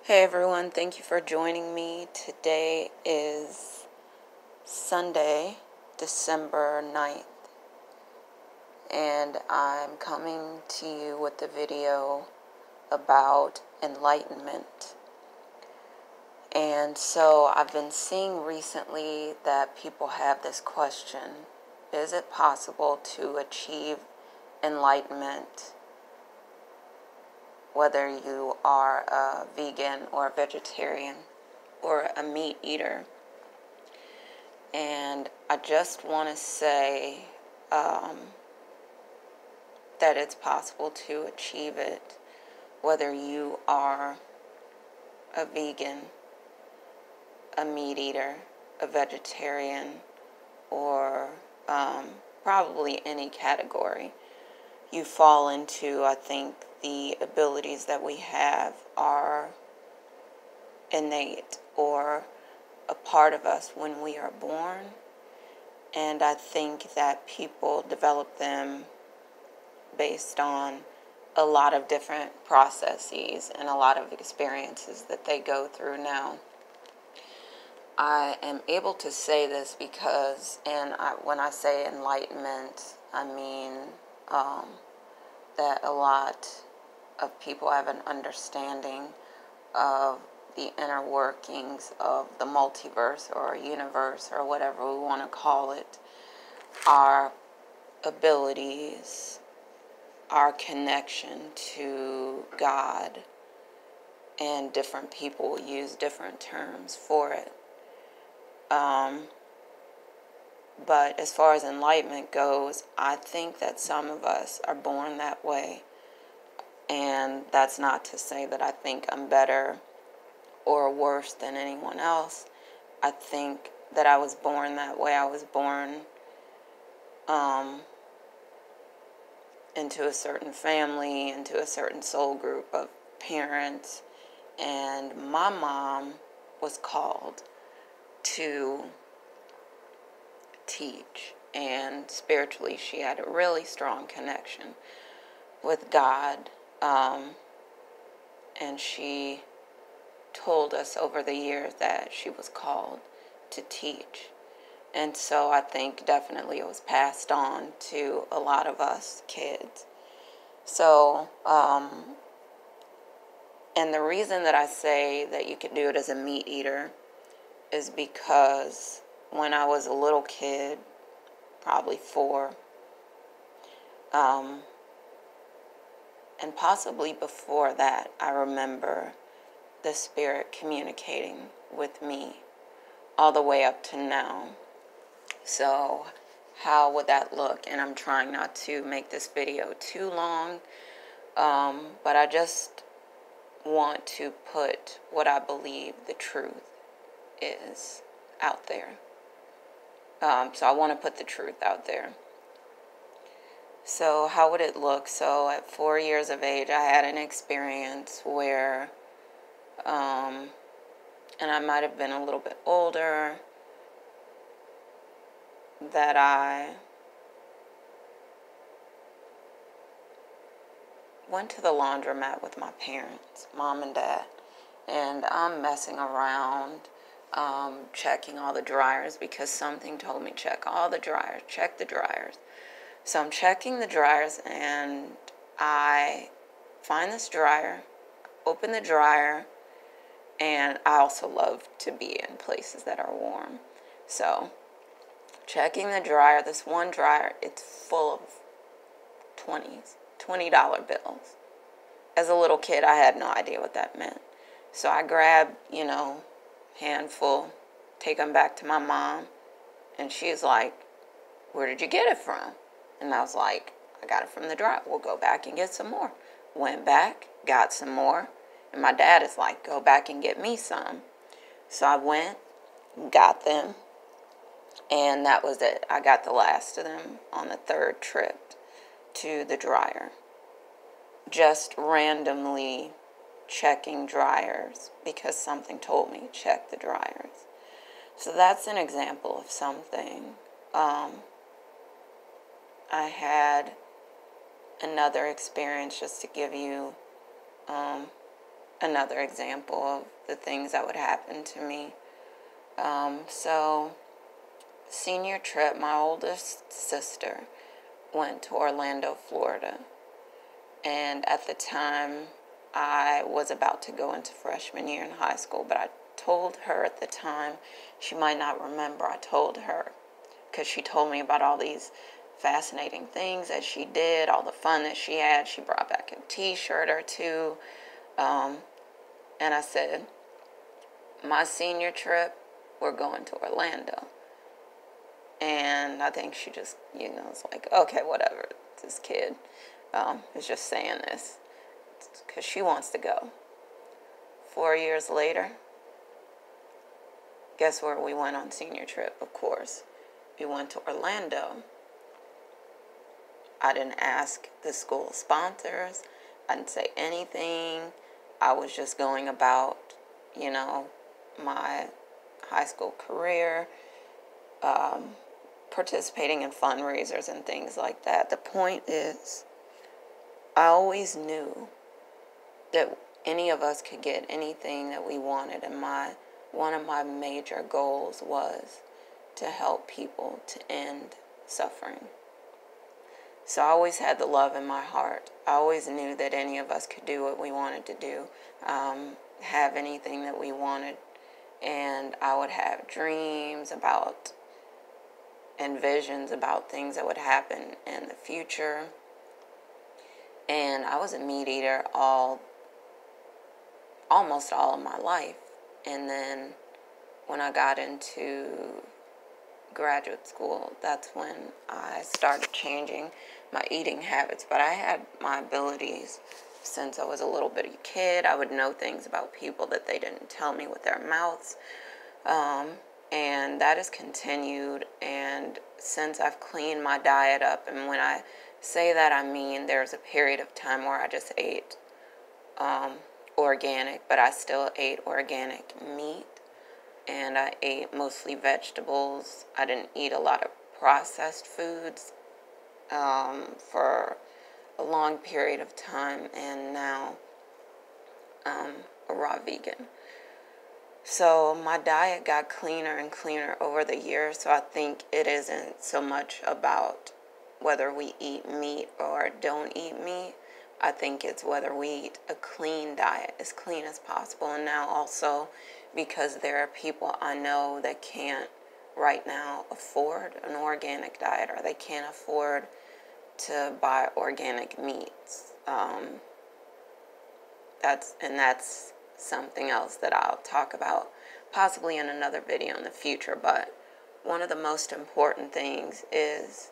Hey everyone, thank you for joining me. Today is Sunday, December 9th, and I'm coming to you with a video about enlightenment. And so I've been seeing recently that people have this question: is it possible to achieve enlightenment whether you are a vegan or a vegetarian or a meat eater? And I just want to say that it's possible to achieve it whether you are a vegan, a meat eater, a vegetarian, or probably any category you fall into. I think the abilities that we have are innate or a part of us when we are born, and I think that people develop them based on a lot of different processes and a lot of experiences that they go through. Now, I am able to say this because, when I say enlightenment, I mean that a lot of people have an understanding of the inner workings of the multiverse or universe or whatever we want to call it, our abilities, our connection to God, and different people use different terms for it. But as far as enlightenment goes, I think that some of us are born that way. And that's not to say that I think I'm better or worse than anyone else. I think that I was born that way. I was born into a certain family, into a certain soul group of parents. And my mom was called to teach, and spiritually she had a really strong connection with God, and she told us over the years that she was called to teach. And so I think definitely it was passed on to a lot of us kids. So and the reason that I say that you can do it as a meat eater is because when I was a little kid, probably 4, and possibly before that, I remember the Spirit communicating with me all the way up to now. So how would that look? And I'm trying not to make this video too long, but I just want to put what I believe the truth is out there. So I want to put the truth out there. So how would it look? So at 4 years of age, I had an experience where, and I might have been a little bit older, that I went to the laundromat with my parents, mom and dad, and I'm messing around, checking all the dryers because something told me check all the dryers, check the dryers. So I'm checking the dryers, and I find this dryer, open the dryer, and I also love to be in places that are warm. So checking the dryer, this one dryer, it's full of $20 bills. As a little kid, I had no idea what that meant. So I grab, handful, take them back to my mom, and she's like, "Where did you get it from?" And I was like, "I got it from the dryer." "We'll go back and get some more." Went back, got some more, and my dad is like, "Go back and get me some." So I went, got them, and that was it. I got the last of them on the 3rd trip to the dryer. Just randomly checking dryers because something told me check the dryers. So that's an example of something. I had another experience, just to give you an another example of the things that would happen to me. So, senior trip, my oldest sister went to Orlando, Florida. And at the time, I was about to go into freshman year in high school, but I told her at the time, she might not remember, I told her, because she told me about all these fascinating things that she did, all the fun that she had. She brought back a t-shirt or two. And I said, my senior trip, we're going to Orlando. And I think she just, was like, okay, whatever, this kid is just saying this because she wants to go. 4 years later, guess where we went on senior trip? Of course, we went to Orlando. I didn't ask the school sponsors. I didn't say anything. I was just going about, my high school career, participating in fundraisers and things like that. The point is, I always knew that any of us could get anything that we wanted, and one of my major goals was to help people to end suffering. So I always had the love in my heart. I always knew that any of us could do what we wanted to do, have anything that we wanted, and I would have dreams about and visions about things that would happen in the future. And I was a meat eater almost all of my life. And then when I got into graduate school, that's when I started changing my eating habits. But I had my abilities since I was a little bitty kid. I would know things about people that they didn't tell me with their mouths. And that has continued. And since I've cleaned my diet up, and when I say that, I mean there's a period of time where I just ate organic, but I still ate organic meat, and I ate mostly vegetables. I didn't eat a lot of processed foods for a long period of time, and now a raw vegan. So my diet got cleaner and cleaner over the years, so I think it isn't so much about whether we eat meat or don't eat meat. I think it's whether we eat a clean diet, as clean as possible. And now also, because there are people I know that can't right now afford an organic diet, or they can't afford to buy organic meats. That's something else that I'll talk about possibly in another video in the future. But one of the most important things is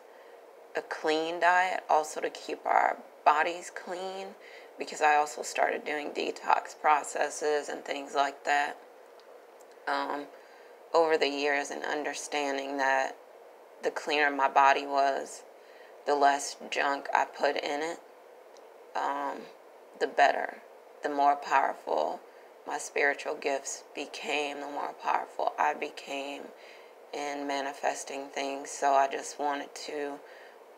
a clean diet, also to keep our bodies clean, because I also started doing detox processes and things like that over the years, and understanding that the cleaner my body was, the less junk I put in it, the better, the more powerful my spiritual gifts became, the more powerful I became in manifesting things. So I just wanted to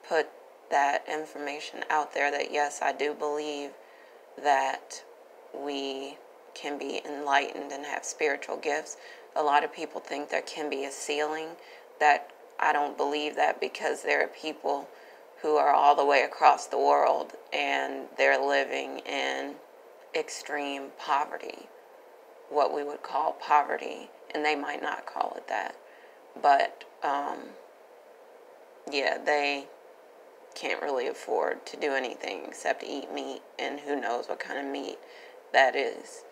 put that information out there, that yes, I do believe that we can be enlightened and have spiritual gifts. A lot of people think there can be a ceiling. That I don't believe that, because there are people who are all the way across the world and they're living in extreme poverty, what we would call poverty, and they might not call it that, but they can't really afford to do anything except eat meat, and who knows what kind of meat that is.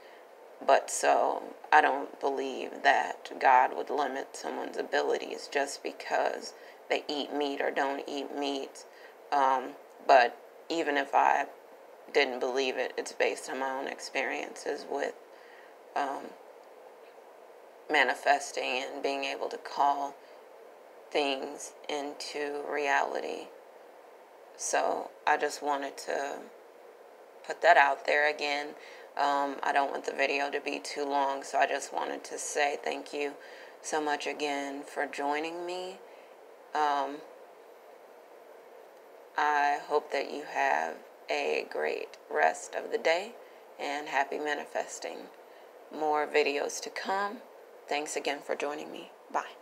But so I don't believe that God would limit someone's abilities just because they eat meat or don't eat meat. But even if I didn't believe it, it's based on my own experiences with manifesting and being able to call things into reality. So I just wanted to put that out there again. I don't want the video to be too long, so I just wanted to say thank you so much again for joining me. I hope that you have a great rest of the day and happy manifesting. More videos to come. Thanks again for joining me. Bye.